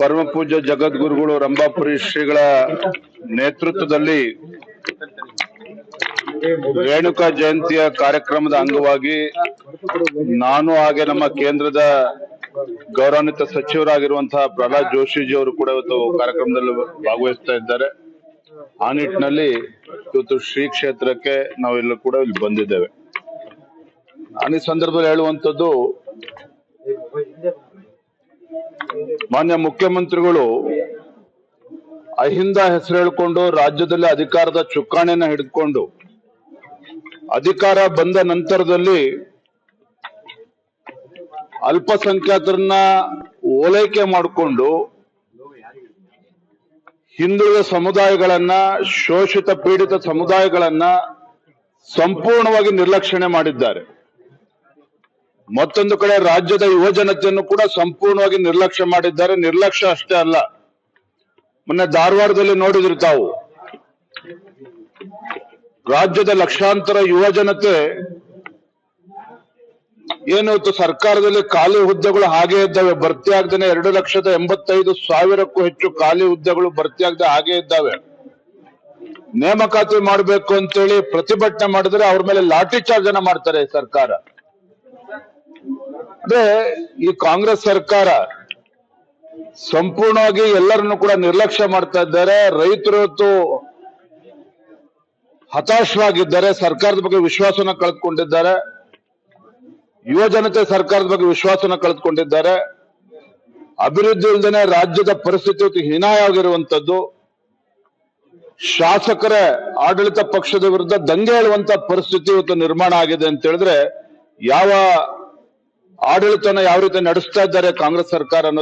ಪರಮ ಪೂಜ್ಯ ಜಗದ್ಗುರುಗಳು ರಂಭಾಪುರಿ ಶ್ರೀಗಳ ನೇತೃತ್ವದಲ್ಲಿ ರೇಣುಕಾ ಜಯಂತಿಯ ಕಾರ್ಯಕ್ರಮದ ಅಂಗವಾಗಿ ನಾನು ಹಾಗೆ ನಮ್ಮ ಕೇಂದ್ರದ ಗೌರವಾನ್ವಿತ ಸಚಿವರಾಗಿರುವಂತಹ ಪ್ರಹ್ಲಾದ್ ಜೋಶಿಜಿ ಅವರು ಕೂಡ ಇವತ್ತು ಕಾರ್ಯಕ್ರಮದಲ್ಲಿ ಭಾಗವಹಿಸ್ತಾ ಇದ್ದಾರೆ. ಆ ನಿಟ್ಟಿನಲ್ಲಿ ಇವತ್ತು ಶ್ರೀ ಕ್ಷೇತ್ರಕ್ಕೆ ನಾವೆಲ್ಲ ಕೂಡ ಇಲ್ಲಿ ಬಂದಿದ್ದೇವೆ. ಈ ಸಂದರ್ಭದಲ್ಲಿ ಹೇಳುವಂತದ್ದು, ಮಾನ್ಯ ಮುಖ್ಯಮಂತ್ರಿಗಳು ಅಹಿಂದ ಹೆಸರು ಹೇಳಿಕೊಂಡು ರಾಜ್ಯದಲ್ಲಿ ಅಧಿಕಾರದ ಚುಕ್ಕಾಣಿಯನ್ನ ಹಿಡಿದುಕೊಂಡು ಅಧಿಕಾರ ಬಂದ ನಂತರದಲ್ಲಿ ಅಲ್ಪಸಂಖ್ಯಾತರನ್ನ ಓಲೈಕೆ ಮಾಡಿಕೊಂಡು ಹಿಂದುಳಿದ ಸಮುದಾಯಗಳನ್ನ, ಶೋಷಿತ ಪೀಡಿತ ಸಮುದಾಯಗಳನ್ನ ಸಂಪೂರ್ಣವಾಗಿ ನಿರ್ಲಕ್ಷಣೆ ಮಾಡಿದ್ದಾರೆ. ಮತ್ತೊಂದು ಕಡೆ ರಾಜ್ಯದ ಯುವ ಜನತೆಯನ್ನು ಕೂಡ ಸಂಪೂರ್ಣವಾಗಿ ನಿರ್ಲಕ್ಷ್ಯ ಮಾಡಿದ್ದಾರೆ. ನಿರ್ಲಕ್ಷ್ಯ ಅಷ್ಟೇ ಅಲ್ಲ, ಮೊನ್ನೆ ಧಾರವಾಡದಲ್ಲಿ ನೋಡಿದ್ರು ತಾವು, ರಾಜ್ಯದ ಲಕ್ಷಾಂತರ ಯುವ ಜನತೆ ಏನಿವತ್ತು ಸರ್ಕಾರದಲ್ಲಿ ಖಾಲಿ ಹುದ್ದೆಗಳು ಹಾಗೆ ಇದ್ದಾವೆ, ಭರ್ತಿ ಆಗದೇನೆ 2,85,000ಕ್ಕೂ ಹೆಚ್ಚು ಖಾಲಿ ಹುದ್ದೆಗಳು ಭರ್ತಿ ಆಗದೆ ಹಾಗೆ ಇದ್ದಾವೆ. ನೇಮಕಾತಿ ಮಾಡಬೇಕು ಅಂತೇಳಿ ಪ್ರತಿಭಟನೆ ಮಾಡಿದ್ರೆ ಅವ್ರ ಮೇಲೆ ಲಾಠಿ ಚಾರ್ಜ್ ಅನ್ನ ಮಾಡ್ತಾರೆ ಸರ್ಕಾರ. ಅಂದ್ರೆ ಈ ಕಾಂಗ್ರೆಸ್ ಸರ್ಕಾರ ಸಂಪೂರ್ಣವಾಗಿ ಎಲ್ಲರನ್ನು ಕೂಡ ನಿರ್ಲಕ್ಷ್ಯ ಮಾಡ್ತಾ ಇದ್ದಾರೆ. ರೈತರು ಇವತ್ತು ಹತಾಶರಾಗಿದ್ದಾರೆ, ಸರ್ಕಾರದ ಬಗ್ಗೆ ವಿಶ್ವಾಸನ ಕಳೆದುಕೊಂಡಿದ್ದಾರೆ. ಯುವ ಜನತೆ ಸರ್ಕಾರದ ಬಗ್ಗೆ ವಿಶ್ವಾಸನ ಕಳೆದುಕೊಂಡಿದ್ದಾರೆ. ಅಭಿವೃದ್ಧಿ ಇಲ್ಲದೇನೆ ರಾಜ್ಯದ ಪರಿಸ್ಥಿತಿ ಹೀನಾಯವಾಗಿರುವಂತದ್ದು. ಶಾಸಕರ ಆಡಳಿತ ಪಕ್ಷದ ವಿರುದ್ಧ ದಂಗೆ ಹೇಳುವಂತ ಪರಿಸ್ಥಿತಿ ಇವತ್ತು ನಿರ್ಮಾಣ ಆಗಿದೆ ಅಂತ ಹೇಳಿದ್ರೆ, ಯಾವ ಆಡಳಿತನ ಯಾವ ರೀತಿ ನಡೆಸ್ತಾ ಇದ್ದಾರೆ ಕಾಂಗ್ರೆಸ್ ಸರ್ಕಾರ ಅನ್ನೋದು